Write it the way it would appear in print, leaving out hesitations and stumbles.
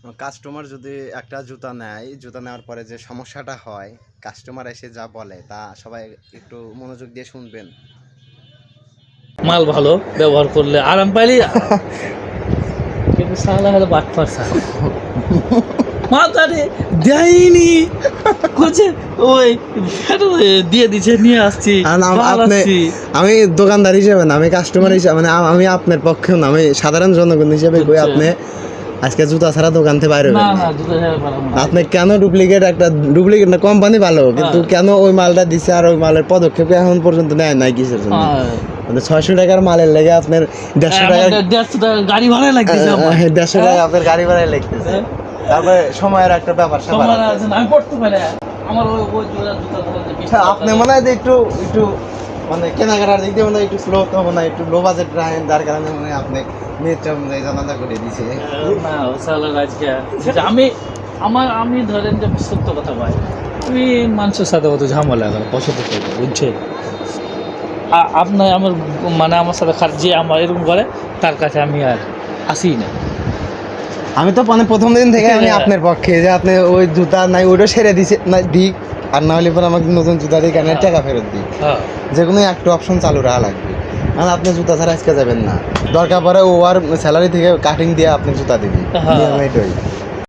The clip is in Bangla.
কাস্টমার যদি একটা জুতা নেয়, জুতা নেওয়ার পরে যে সমস্যাটা হয়, কাস্টমার এসে যা বলে তা সবাই একটু মনোযোগ দিয়ে শুনবেন। মাল ভালো, ব্যবহার করলে আরাম পাইলে কিন্তু সালা হলো বাটপার সালা মাথারে দেয়নি বলছে ওই ফেরত দিয়ে দিচ্ছে নিয়ে আসছি আমি দোকানদার হিসেবে না, আমি কাস্টমার হিসেবে, মানে আমি আপনার পক্ষেও না, আমি সাধারণ জনগণ হিসেবে কই আপনি আজকে জুতা ছাড়া দোকান থেকে বাইরে না না জুতা ছাড়া পারবো না। আপনি কেন ডুপ্লিকেট না কোম্পানি ভালো, কিন্তু কেন ওই মালটা দিছে আর ওই মালের পদক্ষেপ এখন পর্যন্ত নেয় নাই কিসের জন্য? 600 টাকার মালের লেগে আপনার 150 টাকা গাড়ি ভাড়াই লাগতেছে, 150 টাকা আপনার গাড়ি ভাড়াই লাগতেছে। তারপরে সময়ের একটা ব্যাপার আমি পড়তে পারি আমার ওই জুতা আপনি মনে হয় যে একটু মানে কেনাকাটার দিক দিয়ে মনে হয় একটু স্লো, তো মনে হয় একটু লো বাজেট রাখেন, যার কারণে মনে হয় আপনি নেট অনুযায়ী জানাজা করে দিয়েছে। না সালার আজকে আমি ধরেন যে সত্য কথা ভাই, আমি মানুষের সাথে অত ঝামেলা করে পছন্দ করবো বুঝছেন। আপনার আমার মানে আমার সাথে খারাপ যে আমার এরকম করে তার কাছে আমি আর আসি না। আমি তো মানে প্রথম দিন থেকে আমি আপনার পক্ষে, যে আপনি ওই জুতা নাই ওইটা সেরে দিছে না দিক, আর না হলে পরে আমাকে নতুন জুতা দিয়ে কেন টাকা ফেরত দিই, যে কোনো একটা অপশন চালু রাখা লাগবে। কারণ আপনি জুতা ছাড়া আজকে যাবেন না, দরকার পড়ে ও আর স্যালারি থেকে কাটিং দিয়ে আপনি জুতা দিবি, এটাই।